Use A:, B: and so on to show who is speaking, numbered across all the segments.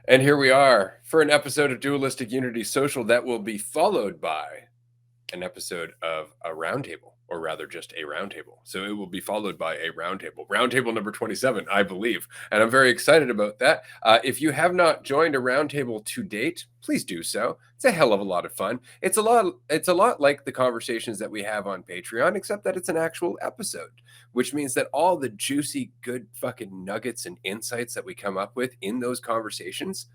A: And here we are for an episode of Dualistic Unity Social that will be followed by an episode of a roundtable, or rather just a roundtable. So it will be followed by a roundtable number 27, I believe. And I'm very excited about that. If you have not joined a roundtable to date, please do so. It's a hell of a lot of fun. It's a lot like the conversations that we have on Patreon, except that it's an actual episode, which means that all the juicy, good fucking nuggets and insights that we come up with in those conversations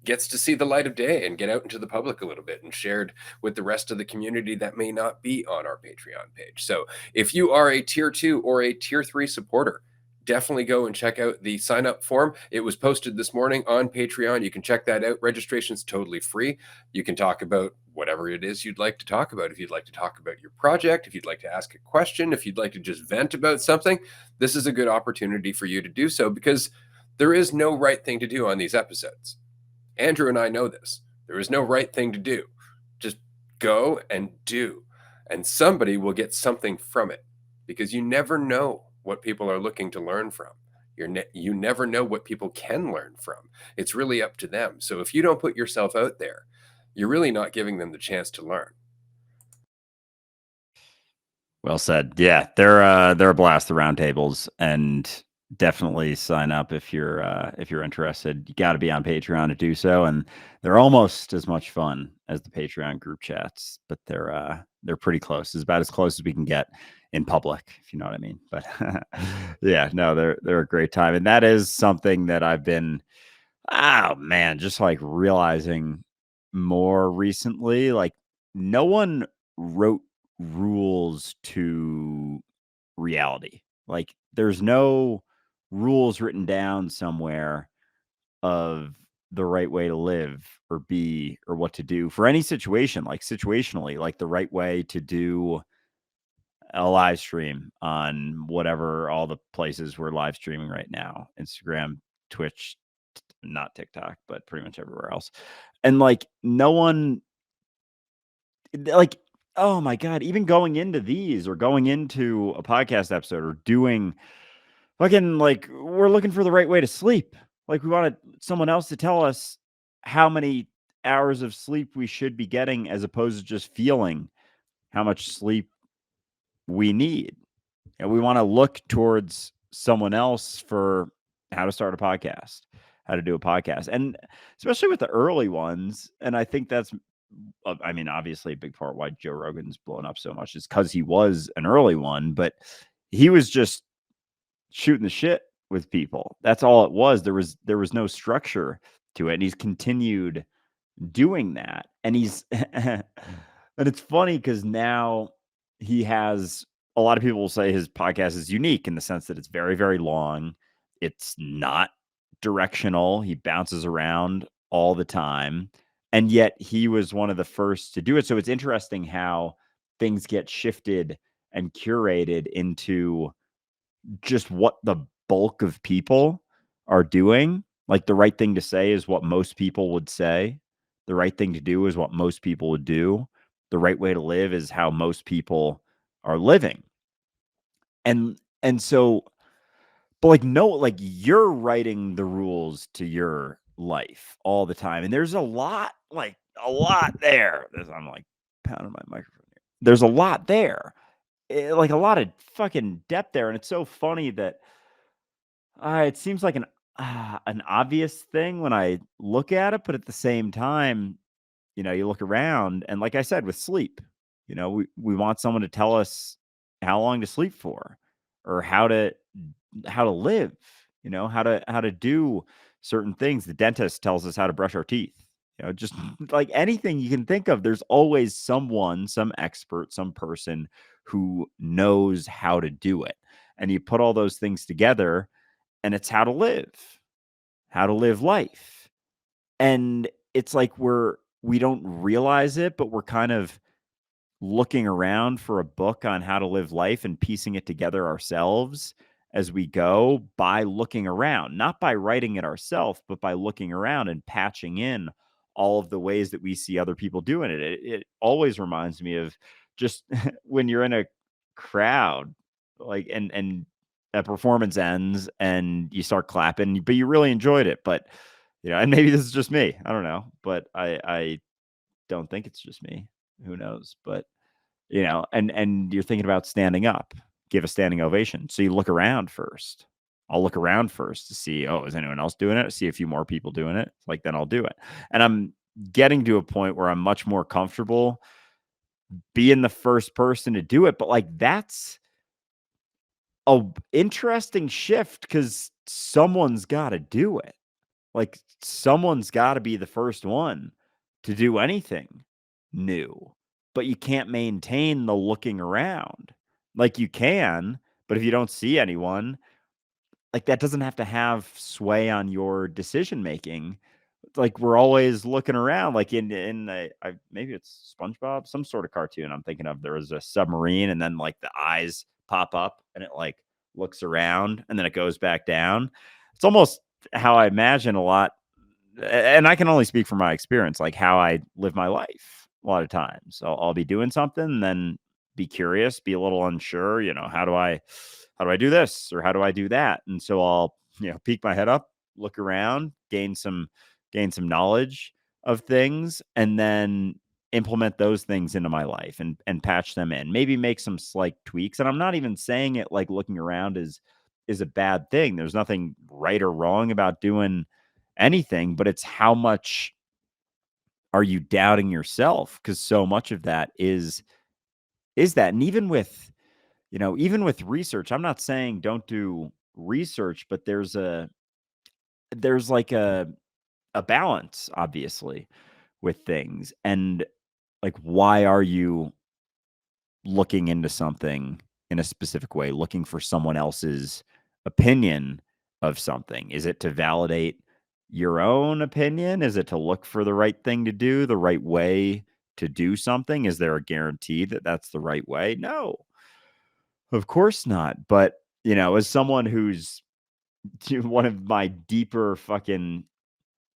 A: gets to see the light of day and get out into the public a little bit and shared with the rest of the community that may not be on our Patreon page. So if you are a tier 2 or a tier 3 supporter, definitely go and check out the sign up form. It was posted this morning on Patreon. You can check that out. Registration's totally free. You can talk about whatever it is you'd like to talk about. If you'd like to talk about your project, if you'd like to ask a question, if you'd like to just vent about something, this is a good opportunity for you to do so, because there is no right thing to do on these episodes. Andrew and I know this. There is no right thing to do. Just go and do. And somebody will get something from it, because you never know what people are looking to learn from. You never know what people can learn from. It's really up to them. So if you don't put yourself out there, you're really not giving them the chance to learn.
B: Well said. Yeah, they're a blast, the roundtables, and definitely sign up if you're interested. You got to be on Patreon to do so, and they're almost as much fun as the Patreon group chats, but they're pretty close. It's about as close as we can get in public, if you know what I mean. But yeah, no, they're a great time, and that is something that I've been, oh man, just like realizing more recently. Like, no one wrote rules to reality. Like, there's no rules written down somewhere of the right way to live or be or what to do for any situation. Like, situationally, like the right way to do a live stream on whatever, all the places we're live streaming right now, Instagram, Twitch, not TikTok, but pretty much everywhere else. And like, no one, like, oh my God, even going into these or going into a podcast episode or doing fucking, like, we're looking for the right way to sleep. Like, we wanted someone else to tell us how many hours of sleep we should be getting, as opposed to just feeling how much sleep we need. And we want to look towards someone else for how to start a podcast, how to do a podcast. And especially with the early ones. And I think that's, I mean, obviously a big part why Joe Rogan's blown up so much is because he was an early one, but he was just shooting the shit with people. That's all it was. There was no structure to it. And he's continued doing that. And he's and it's funny because now he has, a lot of people will say his podcast is unique in the sense that it's very, very long. It's not directional. He bounces around all the time. And yet he was one of the first to do it. So it's interesting how things get shifted and curated into just what the bulk of people are doing. Like, the right thing to say is what most people would say. The right thing to do is what most people would do. The right way to live is how most people are living. And so, but like, no, like, you're writing the rules to your life all the time. And there's a lot there. I'm like pounding my microphone here. There's a lot there. Like, a lot of fucking depth there. And it's so funny that it seems like an obvious thing when I look at it, but at the same time, you look around, and like I said, with sleep, we want someone to tell us how long to sleep for, or how to live, how to do certain things. The dentist tells us how to brush our teeth. Just like anything you can think of, there's always someone, some expert, some person who knows how to do it. And you put all those things together, and it's how to live life. And it's like we don't realize it, but we're kind of looking around for a book on how to live life and piecing it together ourselves as we go, by looking around, not by writing it ourselves, but by looking around and patching in all of the ways that we see other people doing it. It always reminds me of just when you're in a crowd, like, and a performance ends and you start clapping, but you really enjoyed it. But and maybe this is just me. I don't know, but I don't think it's just me. Who knows? But and you're thinking about standing up, give a standing ovation. So you look around first. I'll look around first to see, oh, is anyone else doing it? See a few more people doing it. Like, then I'll do it. And I'm getting to a point where I'm much more comfortable being the first person to do it. But like, that's a interesting shift because someone's got to do it. Like, someone's got to be the first one to do anything new, but you can't maintain the looking around. Like, you can, but if you don't see anyone, like, that doesn't have to have sway on your decision making. Like, we're always looking around, like in maybe it's SpongeBob, some sort of cartoon I'm thinking of. There was a submarine, and then like the eyes pop up, and it like looks around, and then it goes back down. It's almost how I imagine a lot, and I can only speak from my experience, like how I live my life a lot of times. So I'll be doing something, and then be curious, be a little unsure, how do I do this or how do I do that? And so I'll, peek my head up, look around, gain some knowledge of things, and then implement those things into my life and patch them in. Maybe make some slight tweaks. And I'm not even saying it like looking around is a bad thing. There's nothing right or wrong about doing anything, but it's how much are you doubting yourself? Because so much of that is that. And even with research, I'm not saying don't do research, but there's like a balance, obviously, with things. And like, why are you looking into something in a specific way, looking for someone else's opinion of something? Is it to validate your own opinion? Is it to look for the right thing to do, the right way to do something? Is there a guarantee that that's the right way? No, of course not. But, as someone who's one of my deeper fucking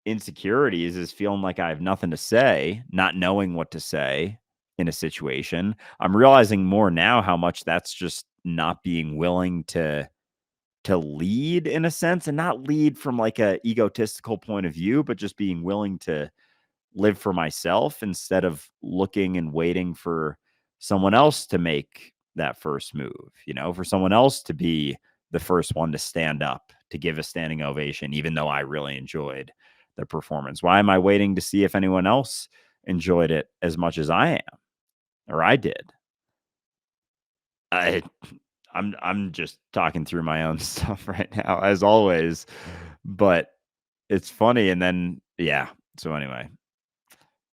B: insecurities is feeling like I have nothing to say, not knowing what to say in a situation. I'm realizing more now how much that's just not being willing to lead in a sense, and not lead from like a egotistical point of view, but just being willing to live for myself instead of looking and waiting for someone else to make that first move, for someone else to be the first one to stand up, to give a standing ovation, even though I really enjoyed the performance. Why am I waiting to see if anyone else enjoyed it as much as I am or I did? I I'm just talking through my own stuff right now, as always, but it's funny. And then, yeah. So anyway,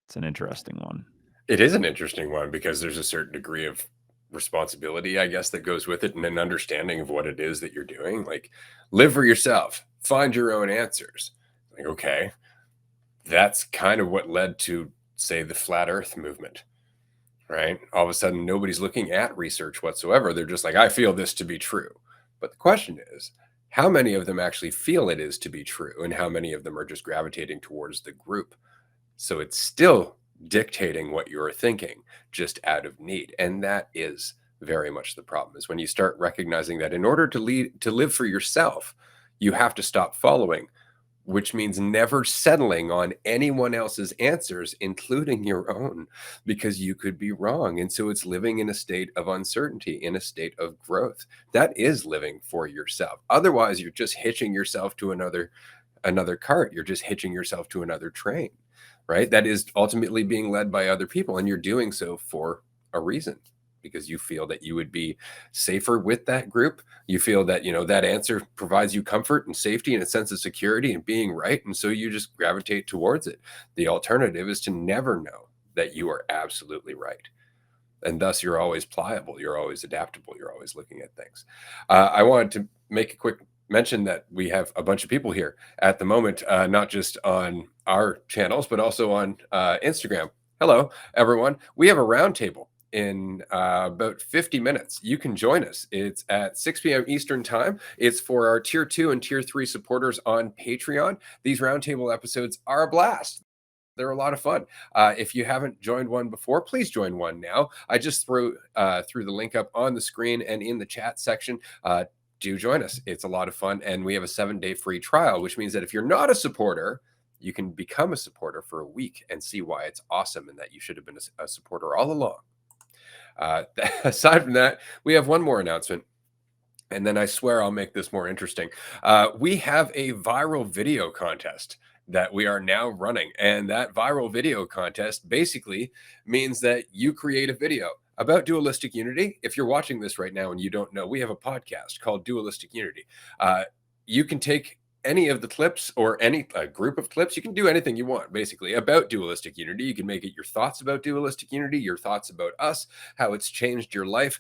B: it's an interesting one.
A: It is an interesting one because there's a certain degree of responsibility, I guess, that goes with it and an understanding of what it is that you're doing. Like, live for yourself, find your own answers. Like, okay, that's kind of what led to, say, the flat earth movement, right? All of a sudden, nobody's looking at research whatsoever. They're just like, I feel this to be true. But the question is, how many of them actually feel it is to be true? And how many of them are just gravitating towards the group? So it's still dictating what you're thinking, just out of need. And that is very much the problem, is when you start recognizing that in order to live for yourself, you have to stop following, which means never settling on anyone else's answers, including your own, because you could be wrong. And so it's living in a state of uncertainty, in a state of growth. That is living for yourself. Otherwise, you're just hitching yourself to another cart. You're just hitching yourself to another train, right? That is ultimately being led by other people. And you're doing so for a reason, because you feel that you would be safer with that group. You feel that, that answer provides you comfort and safety and a sense of security and being right. And so you just gravitate towards it. The alternative is to never know that you are absolutely right. And thus you're always pliable, you're always adaptable, you're always looking at things. I wanted to make a quick mention that we have a bunch of people here at the moment, not just on our channels, but also on Instagram. Hello, everyone. We have a roundtable in about 50 minutes. You can join us. It's at 6 p.m. Eastern time. It's for our tier 2 and tier 3 supporters on Patreon. These roundtable episodes are a blast. They're a lot of fun. If you haven't joined one before, please join one now. I just threw the link up on the screen and in the chat section. Do join us. It's a lot of fun. And we have a 7-day free trial, which means that if you're not a supporter, you can become a supporter for a week and see why it's awesome and that you should have been a supporter all along. Aside from that, we have one more announcement. And then I swear I'll make this more interesting. We have a viral video contest that we are now running. And that viral video contest basically means that you create a video about dualistic unity. If you're watching this right now and you don't know, we have a podcast called Dualistic Unity. You can take any of the clips or any group of clips. You can do anything you want, basically, about dualistic unity. You can make it your thoughts about dualistic unity, your thoughts about us, how it's changed your life.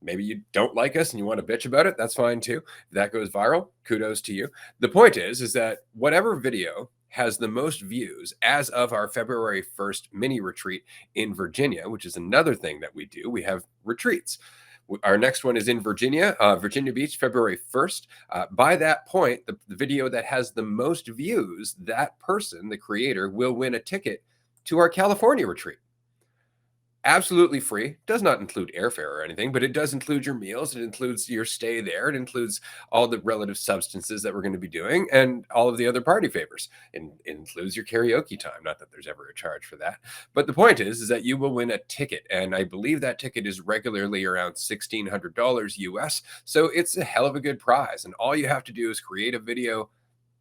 A: Maybe you don't like us and you want to bitch about it. That's fine too. If that goes viral, kudos to you. The point is that whatever video has the most views as of our February 1st mini retreat in Virginia, which is another thing that we do. We have retreats. Our next one is in Virginia, Virginia Beach, February 1st. By that point, the video that has the most views, that person, the creator, will win a ticket to our California retreat. Absolutely free. Does not include airfare or anything, but it does include your meals. It includes your stay there. It includes all the relative substances that we're going to be doing and all of the other party favors. And it includes your karaoke time. Not that there's ever a charge for that. But the point is that you will win a ticket. And I believe that ticket is regularly around $1,600 US. So it's a hell of a good prize. And all you have to do is create a video,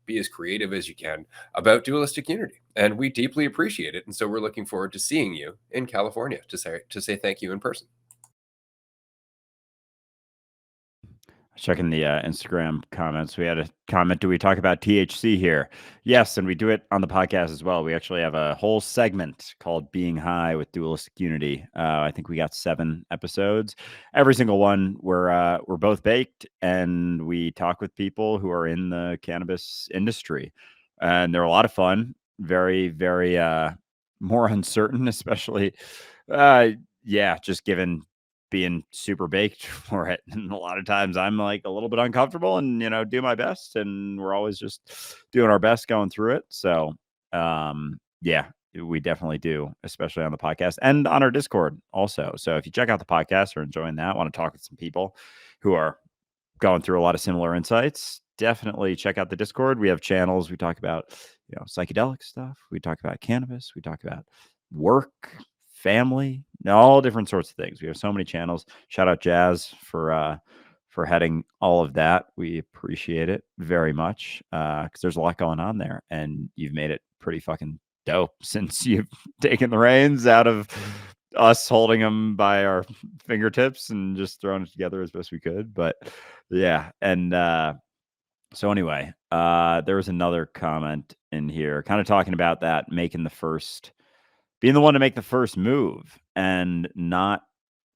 A: be as creative as you can about dualistic unity, and we deeply appreciate it. And so we're looking forward to seeing you in California to say thank you in person.
B: Checking the Instagram comments. We had a comment. Do we talk about THC here? Yes, and we do it on the podcast as well. We actually have a whole segment called Being High with Dualistic Unity. I think we got 7 episodes. Every single one, we're both baked, and we talk with people who are in the cannabis industry. And they're a lot of fun. Very, very more uncertain, especially just given being super baked for it. And a lot of times I'm like a little bit uncomfortable and, do my best. And we're always just doing our best going through it. So, yeah, we definitely do, especially on the podcast and on our Discord also. So if you check out the podcast or enjoying that, want to talk with some people who are going through a lot of similar insights, definitely check out the Discord. We have channels. We talk about, psychedelic stuff. We talk about cannabis. We talk about work, family, all different sorts of things. We have so many channels. Shout out Jazz for heading all of that. We appreciate it very much because there's a lot going on there, and you've made it pretty fucking dope since you've taken the reins out of us holding them by our fingertips and just throwing it together as best we could. But yeah, and so anyway, there was another comment in here kind of talking about that, being the one to make the first move and not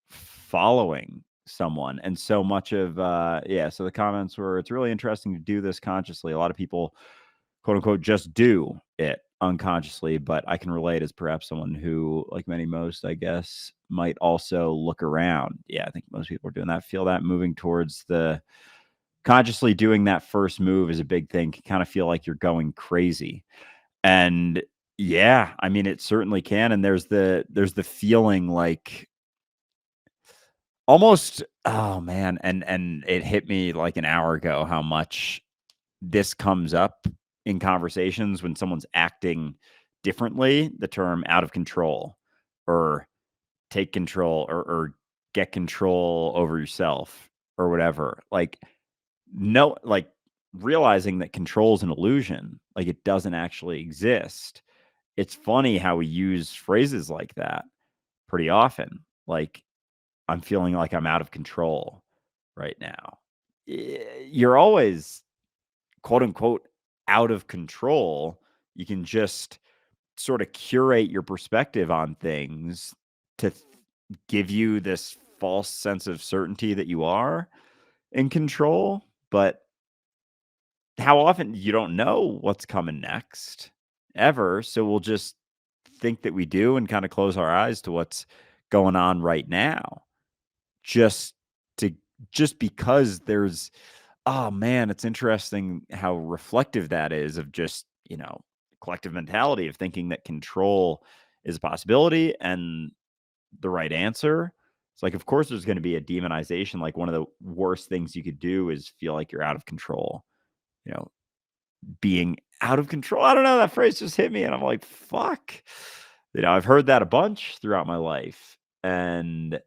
B: following someone. And so much of so the comments were, it's really interesting to do this consciously. A lot of people, quote unquote, just do it unconsciously, but I can relate as perhaps someone who, like most, I guess, might also look around. Yeah, I think most people are doing that, feel that moving towards the consciously doing that first move is a big thing. Can kind of feel like you're going crazy. And yeah, I mean, it certainly can. And there's the feeling like almost, oh man, and it hit me like an hour ago how much this comes up in conversations when someone's acting differently. The term out of control or take control or get control over yourself or whatever. Like, no, like realizing that control is an illusion, like it doesn't actually exist. It's funny how we use phrases like that pretty often. Like, I'm feeling like I'm out of control right now. You're always, quote unquote, out of control. You can just sort of curate your perspective on things to give you this false sense of certainty that you are in control. But how often you don't know what's coming next ever. So we'll just think that we do and kind of close our eyes to what's going on right now. Just to just because there's, oh man, it's interesting how reflective that is of just, collective mentality of thinking that control is a possibility and the right answer. It's like, of course, there's going to be a demonization. Like, one of the worst things you could do is feel like you're out of control. You know, being out of control. I don't know, that phrase just hit me and I'm like, fuck. I've heard that a bunch throughout my life. And,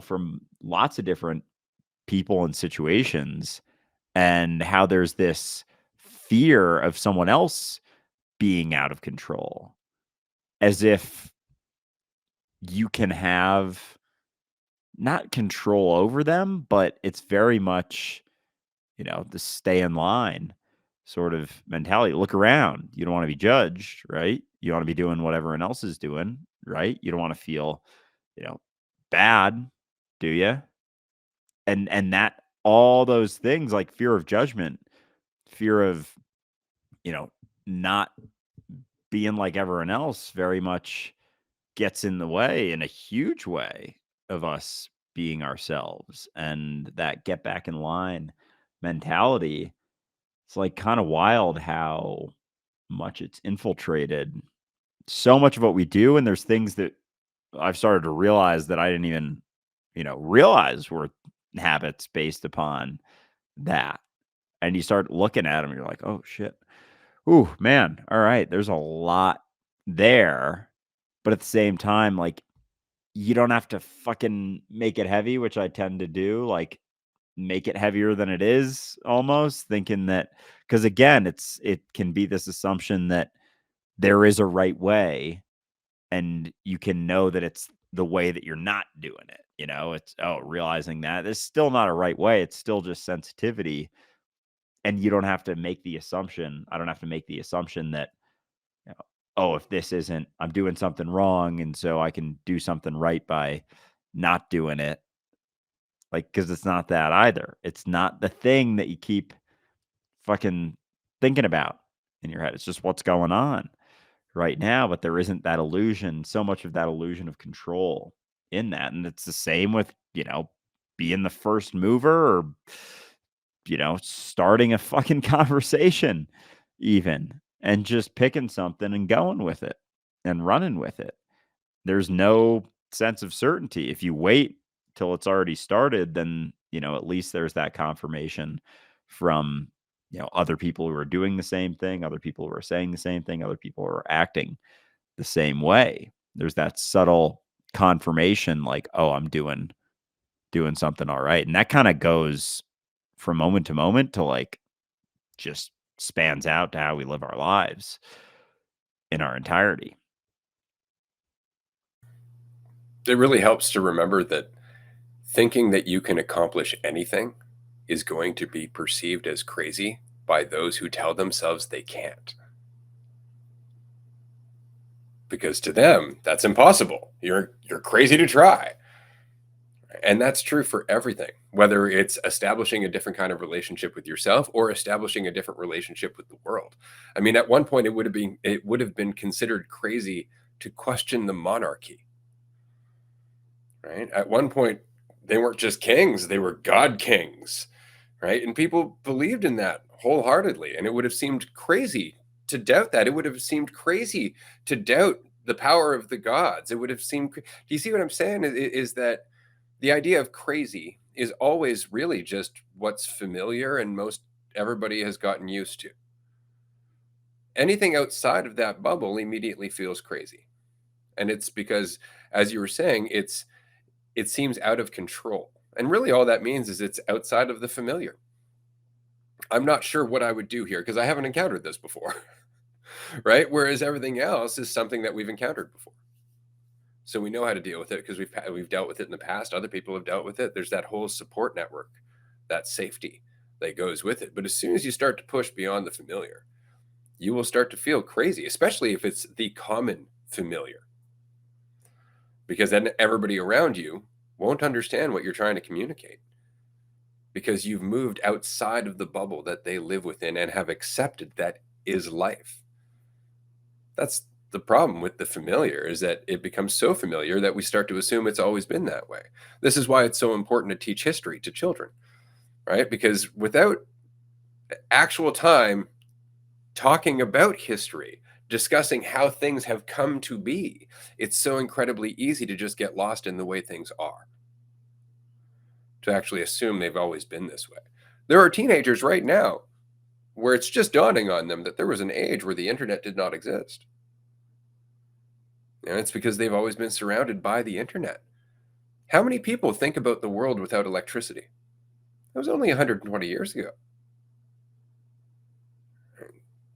B: from lots of different people and situations, and how there's this fear of someone else being out of control, as if you can have not control over them, but it's very much, the stay in line sort of mentality. Look around. You don't want to be judged, right? You want to be doing what everyone else is doing, right? You don't want to feel, bad, do you? And that all those things, like fear of judgment, fear of, you know, not being like everyone else, very much gets in the way, in a huge way, of us being ourselves. And that get back in line mentality, it's like kind of wild how much it's infiltrated so much of what we do. And there's things that I've started to realize that I didn't even, realize were habits based upon that. And you start looking at them, and you're like, oh shit. Ooh, man. All right. There's a lot there. But at the same time, like, you don't have to fucking make it heavy, which I tend to do. Like, make it heavier than it is, almost thinking that, because again, it can be this assumption that there is a right way, and you can know that it's the way that you're not doing it. It's, realizing that there's still not a right way. It's still just sensitivity. And you don't have to make the assumption. I don't have to make the assumption that, you know, if this isn't, I'm doing something wrong. And so I can do something right by not doing it. Like, because it's not that either. It's not the thing that you keep fucking thinking about in your head. It's just what's going on right now. But there isn't that illusion, so much of that illusion of control in that. And it's the same with, being the first mover, or, starting a fucking conversation even, and just picking something and going with it and running with it. There's no sense of certainty. If you wait till it's already started, then, at least there's that confirmation from, other people who are doing the same thing, other people who are saying the same thing, other people who are acting the same way. There's that subtle confirmation, like, oh, I'm doing something all right. And that kind of goes from moment to moment to, like, just spans out to how we live our lives in our entirety.
A: It really helps to remember that thinking that you can accomplish anything is going to be perceived as crazy by those who tell themselves they can't. Because to them, that's impossible. You're crazy to try. And that's true for everything, whether it's establishing a different kind of relationship with yourself or establishing a different relationship with the world. I mean, at one point it would have been considered crazy to question the monarchy. Right? At one point, they weren't just kings, they were god kings, right? And people believed in that wholeheartedly. And it would have seemed crazy to doubt that. It would have seemed crazy to doubt the power of the gods. It would have seemed, do you see what I'm saying? Is that the idea of crazy is always really just what's familiar and most everybody has gotten used to. Anything outside of that bubble immediately feels crazy. And it's because, as you were saying, it seems out of control. And really all that means is it's outside of the familiar. I'm not sure what I would do here because I haven't encountered this before. Right? Whereas everything else is something that we've encountered before. So we know how to deal with it because we've dealt with it in the past. Other people have dealt with it. There's that whole support network, that safety that goes with it. But as soon as you start to push beyond the familiar, you will start to feel crazy, especially if it's the common familiar. Because then everybody around you won't understand what you're trying to communicate because you've moved outside of the bubble that they live within and have accepted that is life. That's the problem with the familiar, is that it becomes so familiar that we start to assume it's always been that way. This is why it's so important to teach history to children, right? Because without actual time talking about history, discussing how things have come to be, it's so incredibly easy to just get lost in the way things are, to actually assume they've always been this way. There are teenagers right now where it's just dawning on them that there was an age where the internet did not exist. And it's because they've always been surrounded by the internet. How many people think about the world without electricity? That was only 120 years ago.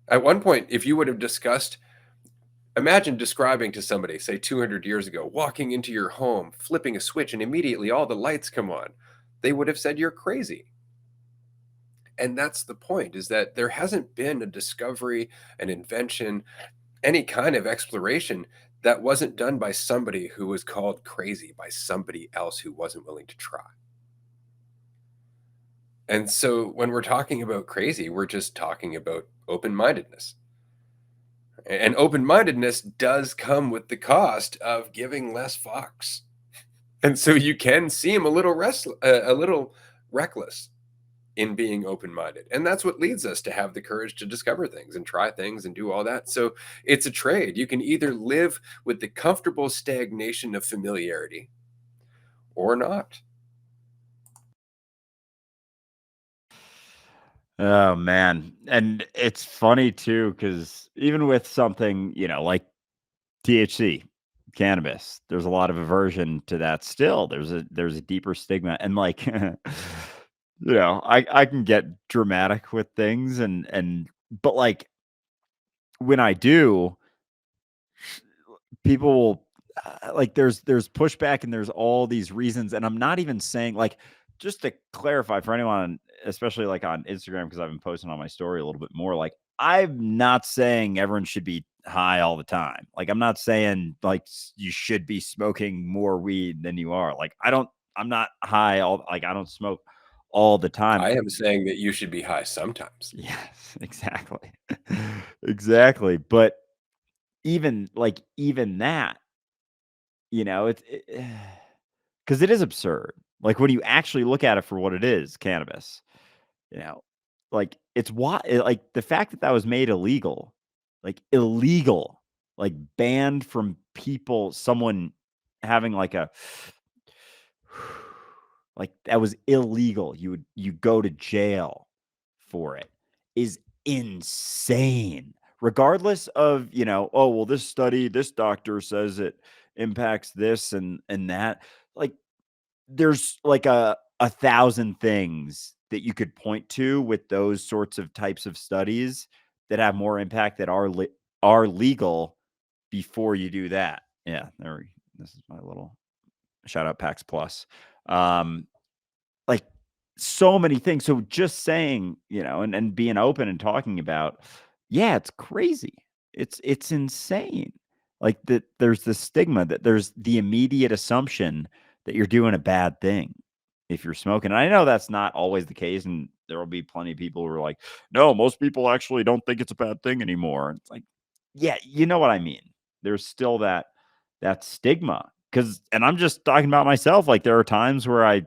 A: At one point, if you would have discussed, imagine describing to somebody, say 200 years ago, walking into your home, flipping a switch, and immediately all the lights come on, they would have said you're crazy. And that's the point, is that there hasn't been a discovery, an invention, any kind of exploration that wasn't done by somebody who was called crazy by somebody else who wasn't willing to try. And so when we're talking about crazy, we're just talking about open-mindedness. And open-mindedness does come with the cost of giving less fucks. And so you can seem a little reckless in being open-minded. And that's what leads us to have the courage to discover things and try things and do all that. So it's a trade. You can either live with the comfortable stagnation of familiarity or not.
B: Oh man. And it's funny too, because even with something, like THC, cannabis, there's a lot of aversion to that still. There's a deeper stigma. And like I can get dramatic with things and but like when I do, people will like there's pushback and there's all these reasons, and I'm not even saying like, just to clarify for anyone, especially like on Instagram, because I've been posting on my story a little bit more, like I'm not saying everyone should be high all the time. Like I'm not saying like you should be smoking more weed than you are. Like I'm not high all, like I don't smoke all the time.
A: I am saying that you should be high sometimes.
B: Yes, exactly. Exactly. But even that, it's because it is absurd. Like when you actually look at it for what it is, cannabis, you know, like it's why, like the fact that that was made illegal, like illegal, like banned from people, someone having like a, like that was illegal. You go to jail for it is insane. Regardless of, oh well, this study, this doctor says it impacts this and that. Like there's like a thousand things that you could point to with those sorts of types of studies that have more impact that are legal before you do that. Yeah, this is my little shout out PAX Plus. Um, like so many things. So just saying, and being open and talking about, yeah, it's crazy. It's insane. Like that there's the stigma, that there's the immediate assumption that you're doing a bad thing if you're smoking. And I know that's not always the case, and there will be plenty of people who are like, no, most people actually don't think it's a bad thing anymore. It's like, yeah, you know what I mean. There's still that stigma. And I'm just talking about myself. Like there are times where I,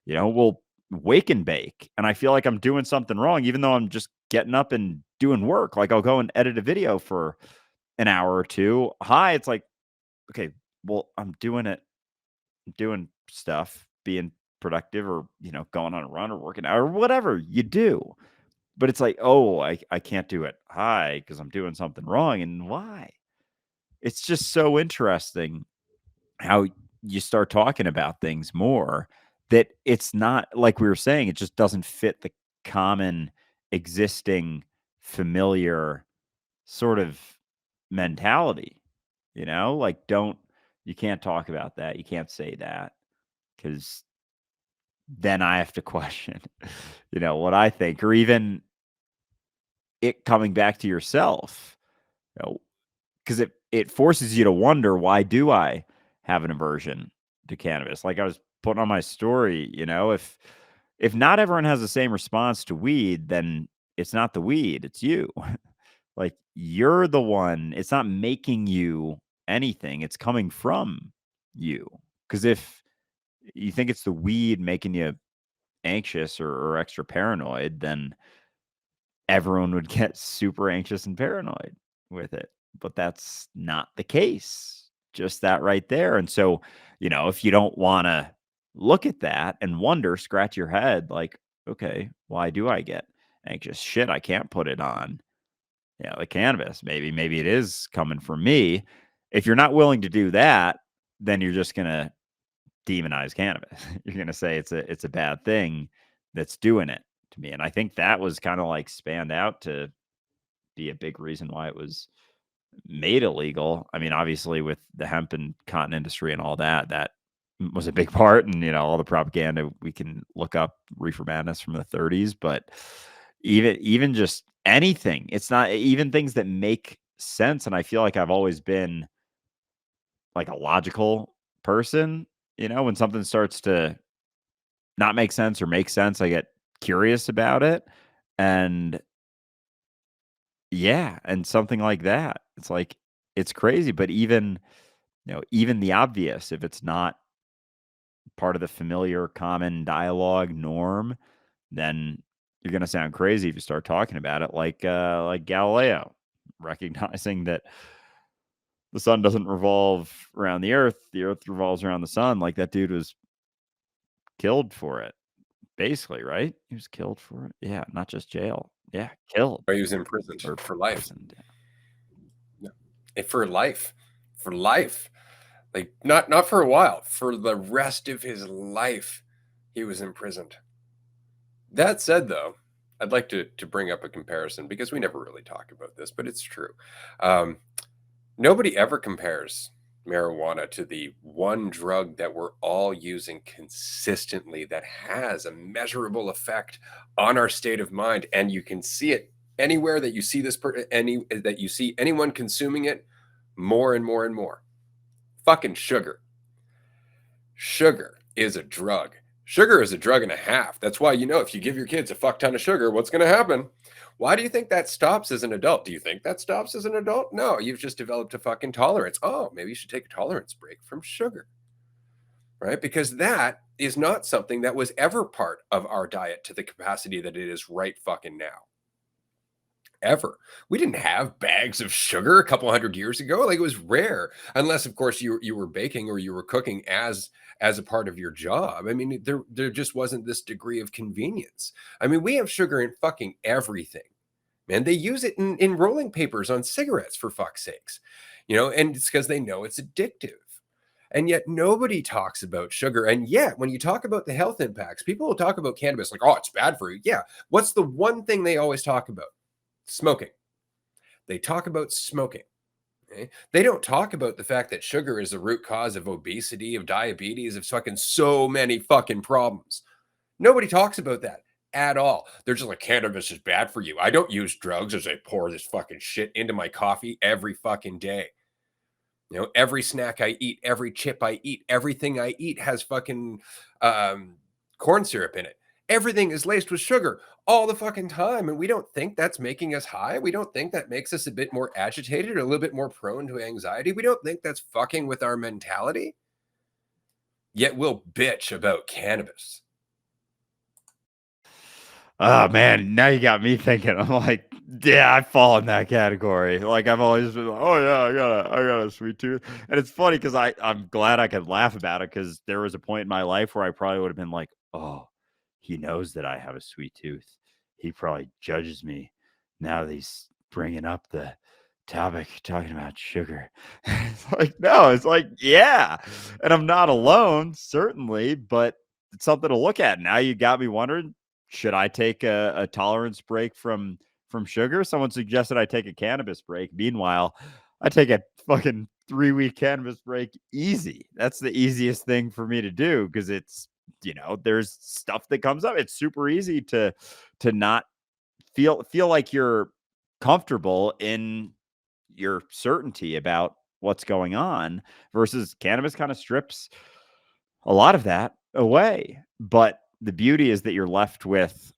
B: will wake and bake and I feel like I'm doing something wrong, even though I'm just getting up and doing work. Like I'll go and edit a video for an hour or two. Hi, it's like, okay, well, I'm doing it, doing stuff, being productive, or, going on a run or working out or whatever you do. But it's like, oh, I can't do it. Hi, because I'm doing something wrong. And why? It's just so interesting how you start talking about things more, that it's not like we were saying, it just doesn't fit the common existing familiar sort of mentality, like you can't talk about that. You can't say that, because then I have to question, what I think, or even it coming back to yourself, because it forces you to wonder, why do I have an aversion to cannabis? Like I was putting on my story, if not everyone has the same response to weed, then it's not the weed, it's you. Like you're the one. It's not making you anything. It's coming from you. Because if you think it's the weed making you anxious or extra paranoid, then everyone would get super anxious and paranoid with it. But that's not the case. Just that right there. And so, if you don't want to look at that and wonder, scratch your head, like, okay, why do I get anxious. Shit, I can't put it on, the cannabis. Maybe it is coming from me. If you're not willing to do that, then you're just gonna demonize cannabis. You're gonna say it's a bad thing that's doing it to me. And I think that was kind of like spanned out to be a big reason why it was made illegal. I mean, obviously with the hemp and cotton industry and all that, that was a big part. And, all the propaganda, we can look up Reefer Madness from the 30s, but even just anything, it's not even things that make sense. And I feel like I've always been like a logical person, when something starts to not make sense or make sense, I get curious about it. And yeah, and something like that. It's like it's crazy, but even the obvious, if it's not part of the familiar common dialogue norm, then you're gonna sound crazy if you start talking about it like Galileo, recognizing that the sun doesn't revolve around the earth revolves around the sun. Like that dude was killed for it, basically, right? He was killed for it. Yeah, not just jail. Yeah, killed
A: Or he was imprisoned
B: or
A: for life.
B: poisoned.
A: Yeah. For life. For life. Like not for a while. For the rest of his life, he was imprisoned. That said, though, I'd like to bring up a comparison because we never really talk about this, but it's true. Nobody ever compares marijuana to the one drug that we're all using consistently that has a measurable effect on our state of mind, and you can see it anywhere that you see that you see anyone consuming it more and more and more. Fucking sugar. Sugar is a drug. Sugar is a drug and a half. That's why, if you give your kids a fuck ton of sugar, what's going to happen? Why do you think that stops as an adult? Do you think that stops as an adult? No, you've just developed a fucking tolerance. Oh, maybe you should take a tolerance break from sugar, right? Because that is not something that was ever part of our diet to the capacity that it is right fucking now. Ever. We didn't have bags of sugar a couple hundred years ago. Like, it was rare, unless of course you were baking or you were cooking as a part of your job. I mean, there just wasn't this degree of convenience. I mean, we have sugar in fucking everything. Man, they use it in rolling papers on cigarettes, for fuck's sakes. And it's because they know it's addictive. And yet nobody talks about sugar. And yet, when you talk about the health impacts, people will talk about cannabis like, oh, it's bad for you. Yeah. What's the one thing they always talk about? Smoking. They talk about smoking. Okay? They don't talk about the fact that sugar is the root cause of obesity, of diabetes, of fucking so many fucking problems. Nobody talks about that at all. They're just like, cannabis is bad for you. I don't use drugs as I pour this fucking shit into my coffee every fucking day. Every snack I eat, every chip I eat, everything I eat has fucking corn syrup in it. Everything is laced with sugar all the fucking time. And we don't think that's making us high. We don't think that makes us a bit more agitated or a little bit more prone to anxiety. We don't think that's fucking with our mentality. Yet we'll bitch about cannabis.
B: Oh man, now you got me thinking. I'm like, yeah, I fall in that category. Like I've always been like, oh yeah, I got a sweet tooth. And it's funny because I'm glad I could laugh about it because there was a point in my life where I probably would have been like, oh, he knows that I have a sweet tooth. He probably judges me now that he's bringing up the topic talking about sugar. It's like, no, it's like, yeah. And I'm not alone, certainly, but it's something to look at. Now you got me wondering, should I take a tolerance break from sugar? Someone suggested I take a cannabis break. Meanwhile, I take a fucking 3-week cannabis break easy. That's the easiest thing for me to do because it's, there's stuff that comes up. It's super easy to not feel like you're comfortable in your certainty about what's going on versus cannabis kind of strips a lot of that away. But the beauty is that you're left with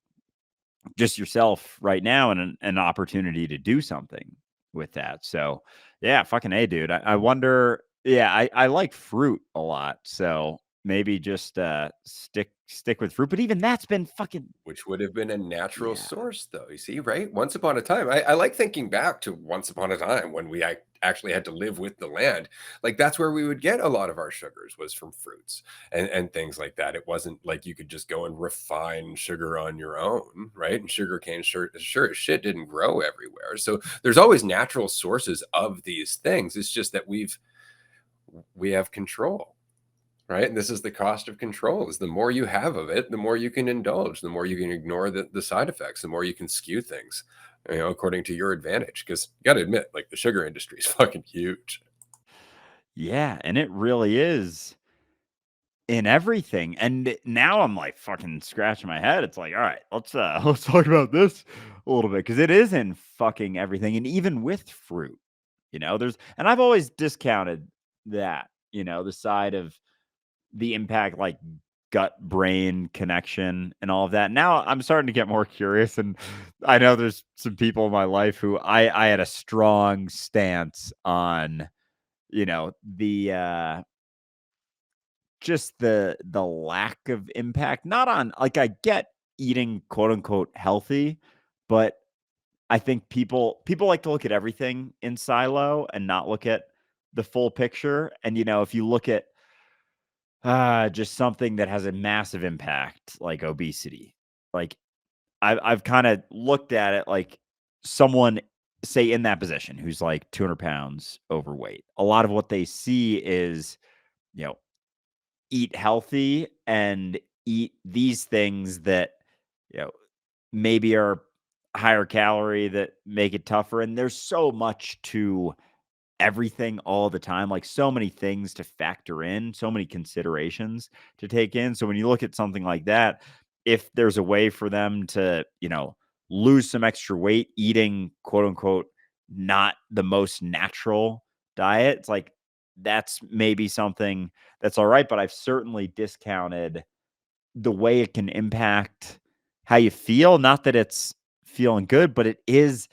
B: just yourself right now and an opportunity to do something with that. So yeah, fucking A, dude. I wonder. Yeah, I like fruit a lot. So maybe just stick with fruit. But even that's been fucking
A: Which would have been a natural
B: yeah.
A: source, though. You see, right? Once upon a time, I like thinking back to once upon a time when we actually had to live with the land. Like that's where we would get a lot of our sugars was from fruits and things like that. It wasn't like you could just go and refine sugar on your own, right? And sugar cane sure as shit didn't grow everywhere. So there's always natural sources of these things. It's just that we have control, right? And this is the cost of control: is the more you have of it, the more you can indulge, the more you can ignore the side effects, the more you can skew things, according to your advantage. Because you got to admit, like the sugar industry is fucking huge.
B: Yeah, and it really is in everything. And now I'm like fucking scratching my head. It's like, all right, let's let's talk about this a little bit because it is in fucking everything. And even with fruit, there's and I've always discounted that, the side of the impact like gut brain connection and all of that. Now I'm starting to get more curious and I know there's some people in my life who I had a strong stance on, the just the lack of impact, not on like I get eating quote unquote healthy, but I think people like to look at everything in silo and not look at the full picture. And if you look at just something that has a massive impact like obesity, like I've kind of looked at it like someone say in that position who's like 200 pounds overweight. A lot of what they see is, you know, eat healthy and eat these things that, you know, maybe are higher calorie that make it tougher. And there's so much to everything all the time, like so many things to factor in, so many considerations to take in. So when you look at something like that, if there's a way for them to, lose some extra weight eating quote unquote not the most natural diet, it's like that's maybe something that's all right. But I've certainly discounted the way it can impact how you feel. Not that it's feeling good, but it is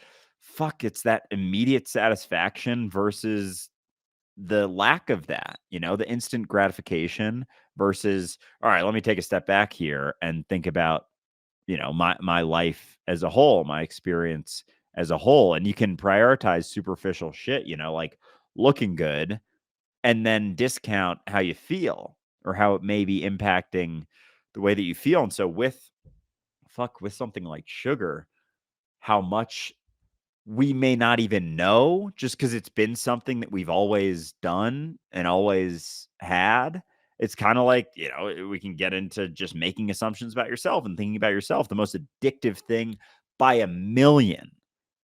B: it's that immediate satisfaction versus the lack of that, the instant gratification versus, all right, let me take a step back here and think about, my life as a whole, my experience as a whole. And you can prioritize superficial shit, like looking good and then discount how you feel or how it may be impacting the way that you feel. And so with something like sugar, how much we may not even know just because it's been something that we've always done and always had. It's kind of like, we can get into just making assumptions about yourself and thinking about yourself. The most addictive thing by a million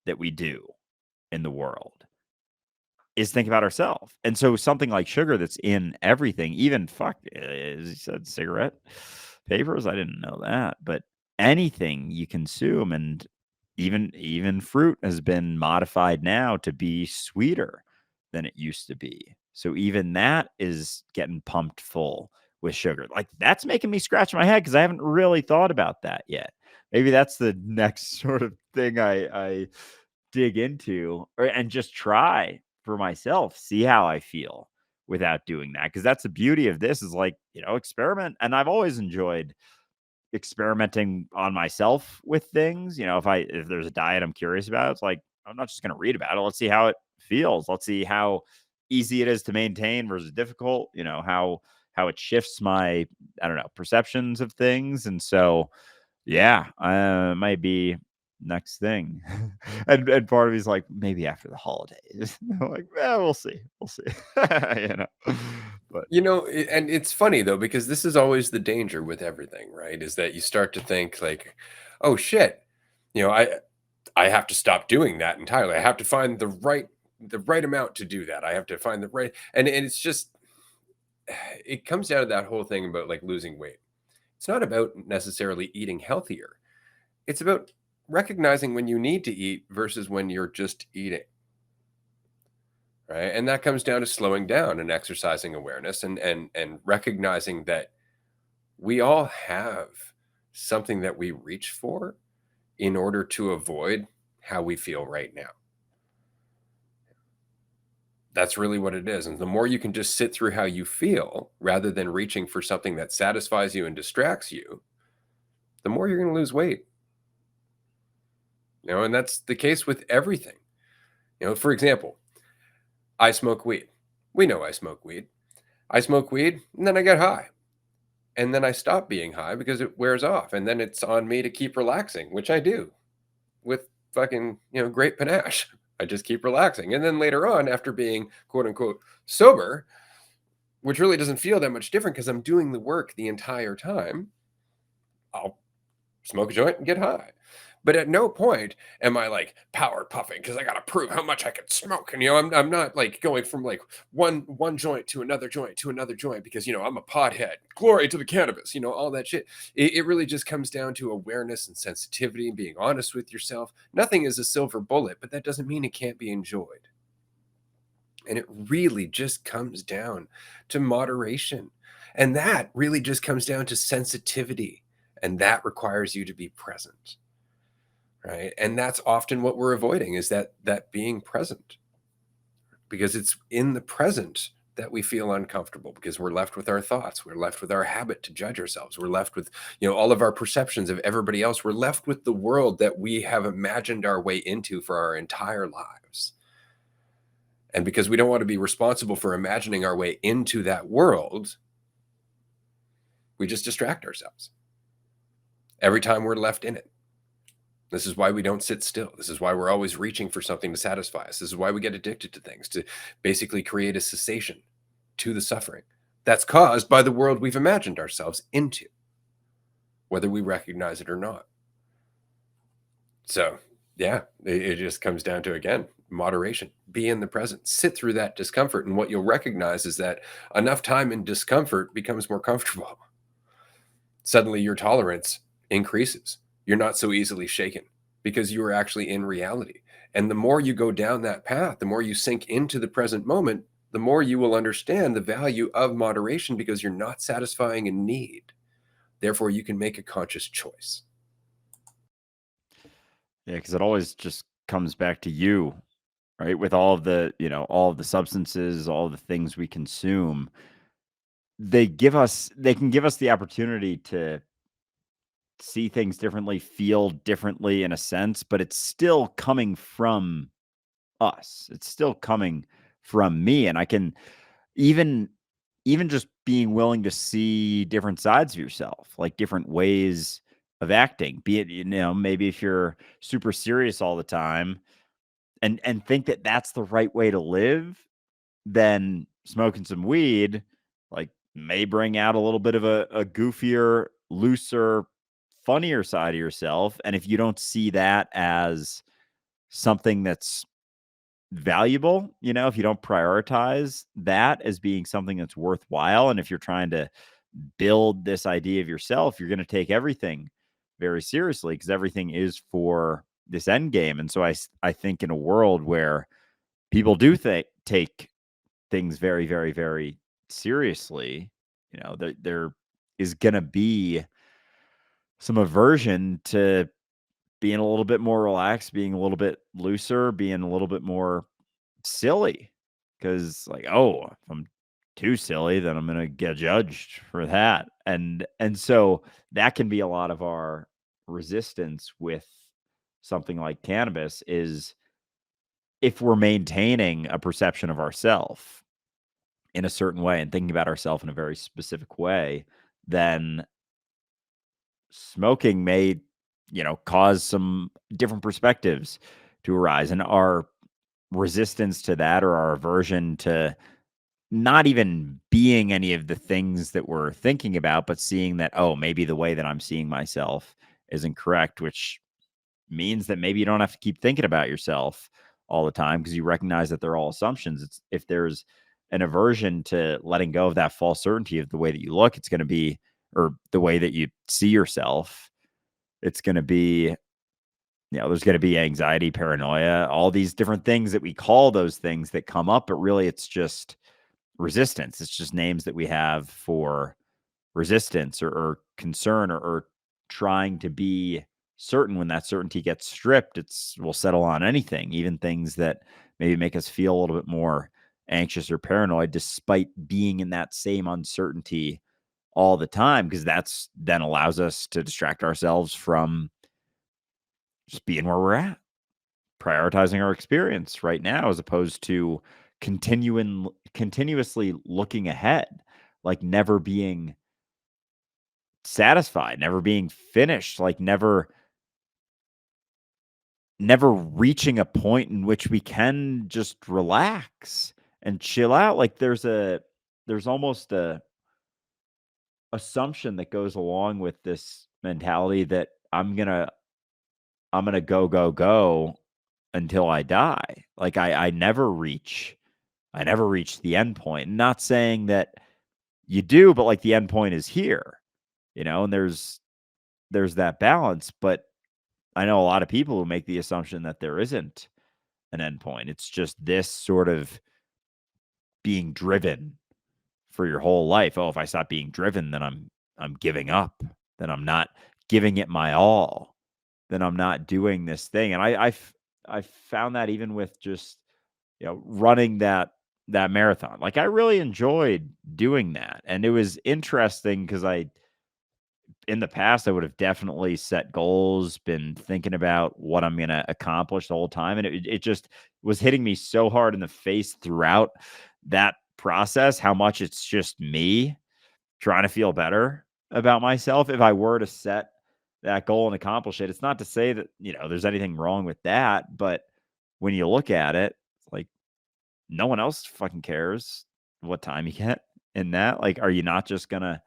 B: that we do in the world is think about ourselves. And so something like sugar that's in everything, even as you said, cigarette papers, I didn't know that, but anything you consume and even fruit has been modified now to be sweeter than it used to be. So even that is getting pumped full with sugar. Like that's making me scratch my head because I haven't really thought about that yet. Maybe that's the next sort of thing I dig into and just try for myself, see how I feel without doing that. Cause that's the beauty of this is like, experiment. And I've always enjoyed experimenting on myself with things. If there's a diet I'm curious about, it's like, I'm not just going to read about it. Let's see how it feels. Let's see how easy it is to maintain versus difficult, how it shifts my, I don't know, perceptions of things. And so, yeah, might be next thing. And part of me's like, maybe after the holidays. I'm like, we'll see. We'll see. you know. But
A: And it's funny though, because this is always the danger with everything, right? Is that you start to think like, oh shit, you know, I have to stop doing that entirely. I have to find the right amount to do that. I have to find the right and it's just it comes down to that whole thing about like losing weight. It's not about necessarily eating healthier. It's about recognizing when you need to eat versus when you're just eating, right? And that comes down to slowing down and exercising awareness and recognizing that we all have something that we reach for in order to avoid how we feel right now. That's really what it is. And the more you can just sit through how you feel rather than reaching for something that satisfies you and distracts you, the more you're going to lose weight. And that's the case with everything. For example, I smoke weed. We know I smoke weed. I smoke weed and then I get high. And then I stop being high because it wears off. And then it's on me to keep relaxing, which I do with fucking, great panache. I just keep relaxing. And then later on, after being quote unquote sober, which really doesn't feel that much different because I'm doing the work the entire time, I'll smoke a joint and get high. But at no point am I like power puffing because I got to prove how much I can smoke. And I'm not like going from like one joint to another joint because I'm a pothead. Glory to the cannabis, all that shit. It really just comes down to awareness and sensitivity and being honest with yourself. Nothing is a silver bullet, but that doesn't mean it can't be enjoyed. And it really just comes down to moderation. And that really just comes down to sensitivity. And that requires you to be present. Right. And that's often what we're avoiding is that being present. Because it's in the present that we feel uncomfortable because we're left with our thoughts. We're left with our habit to judge ourselves. We're left with, all of our perceptions of everybody else. We're left with the world that we have imagined our way into for our entire lives. And because we don't want to be responsible for imagining our way into that world, we just distract ourselves every time we're left in it. This is why we don't sit still. This is why we're always reaching for something to satisfy us. This is why we get addicted to things, to basically create a cessation to the suffering that's caused by the world we've imagined ourselves into, whether we recognize it or not. So, yeah, it just comes down to, again, moderation. Be in the present. Sit through that discomfort. And what you'll recognize is that enough time in discomfort becomes more comfortable. Suddenly your tolerance increases. You're not so easily shaken because you are actually in reality. And the more you go down that path, the more you sink into the present moment, the more you will understand the value of moderation because you're not satisfying a need. Therefore, you can make a conscious choice.
B: Yeah, because it always just comes back to you, right? With all of the, all of the substances, all of the things we consume, they can give us the opportunity to see things differently, feel differently in a sense, but it's still coming from us. It's still coming from me. And I can even just being willing to see different sides of yourself, like different ways of acting, be it, maybe if you're super serious all the time and think that that's the right way to live, then smoking some weed, like, may bring out a little bit of a goofier, looser, funnier side of yourself. And if you don't see that as something that's valuable, if you don't prioritize that as being something that's worthwhile, and if you're trying to build this idea of yourself, you're going to take everything very seriously because everything is for this end game. And so I think in a world where people do take things very, very, very seriously, there is going to be some aversion to being a little bit more relaxed, being a little bit looser, being a little bit more silly. Because, like, oh, if I'm too silly, then I'm gonna get judged for that. And so that can be a lot of our resistance with something like cannabis is if we're maintaining a perception of ourself in a certain way and thinking about ourselves in a very specific way, then smoking may, cause some different perspectives to arise. And our resistance to that or our aversion to not even being any of the things that we're thinking about, but seeing that, oh, maybe the way that I'm seeing myself isn't correct, which means that maybe you don't have to keep thinking about yourself all the time because you recognize that they're all assumptions. It's if there's an aversion to letting go of that false certainty of the way that you look, it's going to be, or the way that you see yourself, it's going to be, there's going to be anxiety, paranoia, all these different things that we call those things that come up, but really it's just resistance. It's just names that we have for resistance or concern or trying to be certain. When that certainty gets stripped, we'll settle on anything, even things that maybe make us feel a little bit more anxious or paranoid despite being in that same uncertainty all the time, because that's then allows us to distract ourselves from just being where we're at, prioritizing our experience right now as opposed to continuously looking ahead, like never being satisfied, never being finished, like never reaching a point in which we can just relax and chill out. Like there's almost a assumption that goes along with this mentality that I'm gonna go until I die. Like I never reach the end point. Not saying that you do, but like the end point is here, and there's that balance. But I know a lot of people who make the assumption that there isn't an end point. It's just this sort of being driven for your whole life. Oh, if I stop being driven, then I'm giving up. Then I'm not giving it my all. Then I'm not doing this thing. And I found that even with just running that marathon. Like I really enjoyed doing that. And it was interesting because in the past I would have definitely set goals, been thinking about what I'm going to accomplish the whole time, and it just was hitting me so hard in the face throughout that process how much it's just me trying to feel better about myself. If I were to set that goal and accomplish it, it's not to say that there's anything wrong with that, but when you look at it, it's like no one else fucking cares what time you get in that. Like, are you not just gonna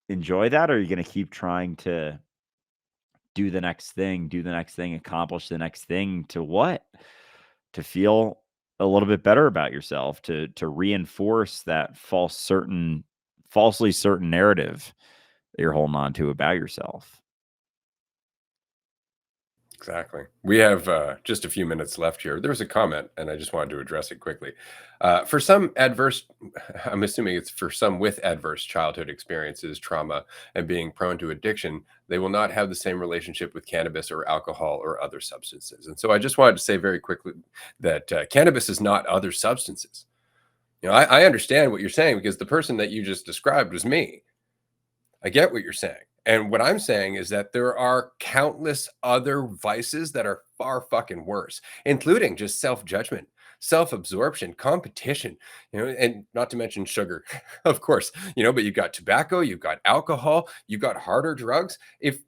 B: enjoy that, or are you gonna keep trying to do the next thing, accomplish the next thing, to what? To feel a little bit better about yourself, to reinforce that falsely certain narrative that you're holding on to about yourself.
A: Exactly. We have just a few minutes left here. There was a comment, and I just wanted to address it quickly. For some adverse, I'm assuming it's for some with adverse childhood experiences, trauma, and being prone to addiction, they will not have the same relationship with cannabis or alcohol or other substances. And so I just wanted to say very quickly that cannabis is not other substances. I understand what you're saying because the person that you just described was me. I get what you're saying. And what I'm saying is that there are countless other vices that are far fucking worse, including just self-judgment, self-absorption, competition, and not to mention sugar, of course, but you've got tobacco, you've got alcohol, you've got harder drugs. If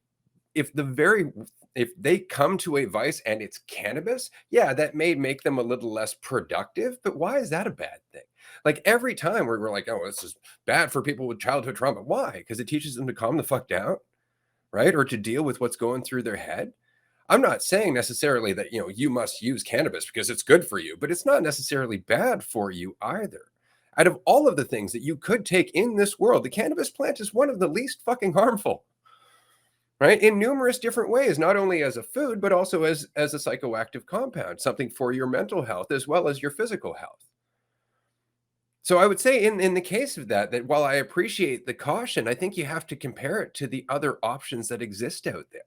A: the very if they come to a vice and it's cannabis, yeah, that may make them a little less productive, but why is that a bad thing? Like every time we're like, oh, this is bad for people with childhood trauma. Why? Because it teaches them to calm the fuck down, right? Or to deal with what's going through their head. I'm not saying necessarily that, you must use cannabis because it's good for you, but it's not necessarily bad for you either. Out of all of the things that you could take in this world, the cannabis plant is one of the least fucking harmful, right? In numerous different ways, not only as a food, but also as a psychoactive compound, something for your mental health as well as your physical health. So I would say in the case of that while I appreciate the caution, I think you have to compare it to the other options that exist out there.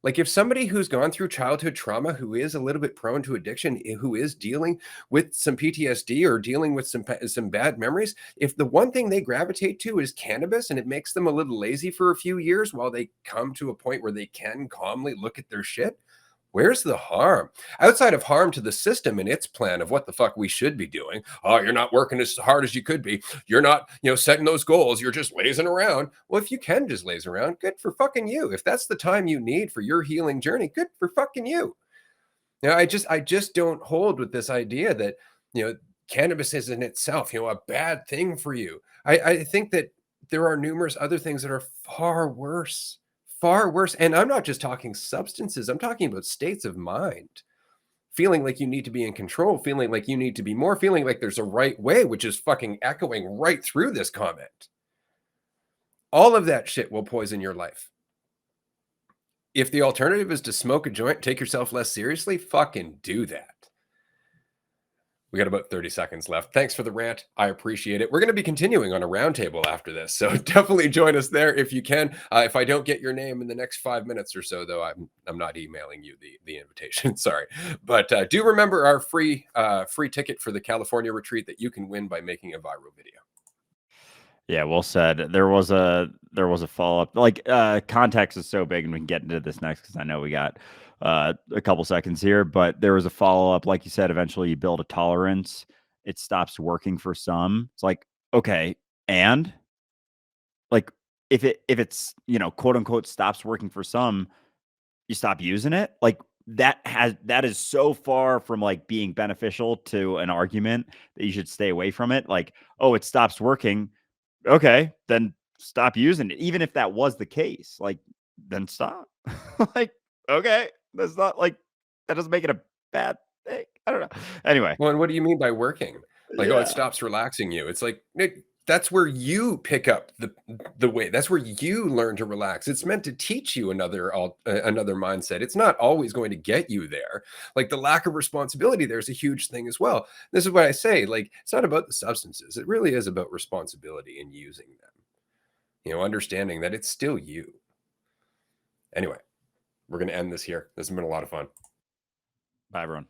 A: Like if somebody who's gone through childhood trauma, who is a little bit prone to addiction, who is dealing with some PTSD or dealing with some bad memories, if the one thing they gravitate to is cannabis and it makes them a little lazy for a few years while they come to a point where they can calmly look at their shit, where's the harm? Outside of harm to the system and its plan of what the fuck we should be doing. Oh, you're not working as hard as you could be. You're not, setting those goals. You're just lazing around. Well, if you can just laze around, good for fucking you. If that's the time you need for your healing journey, good for fucking you. I just don't hold with this idea that, cannabis is in itself, a bad thing for you. I think that there are numerous other things that are far worse. Far worse. And I'm not just talking substances, I'm talking about states of mind. Feeling like you need to be in control, feeling like you need to be more, feeling like there's a right way, which is fucking echoing right through this comment. All of that shit will poison your life. If the alternative is to smoke a joint, take yourself less seriously, fucking do that. We got about 30 seconds left. Thanks for the rant. I appreciate it. We're going to be continuing on a roundtable after this, so definitely join us there if you can. If I don't get your name in the next 5 minutes or so, though, I'm not emailing you the invitation. Sorry, but do remember our free ticket for the California retreat that you can win by making a viral video.
B: Yeah, well said. There was a follow-up. Like, context is so big, and we can get into this next because I know we got a couple seconds here, but there was a follow-up. Like you said, eventually you build a tolerance. It stops working for some. It's like, okay, and like if it's, quote unquote stops working for some, you stop using it. Like that is so far from like being beneficial to an argument that you should stay away from it. Like, oh, it stops working. Okay, then stop using it. Even if that was the case, like, then stop. Like, okay, that's not like that doesn't make it a bad thing. I don't know. Anyway,
A: Well, and what do you mean by working? Like, oh, it
B: yeah,
A: stops relaxing you. It's like, Nick, that's where you pick up the way. That's where you learn to relax. It's meant to teach you another mindset. It's not always going to get you there. Like the lack of responsibility there is a huge thing as well. This is what I say. Like, it's not about the substances. It really is about responsibility and using them. Understanding that it's still you. Anyway, we're going to end this here. This has been a lot of fun.
B: bye everyone.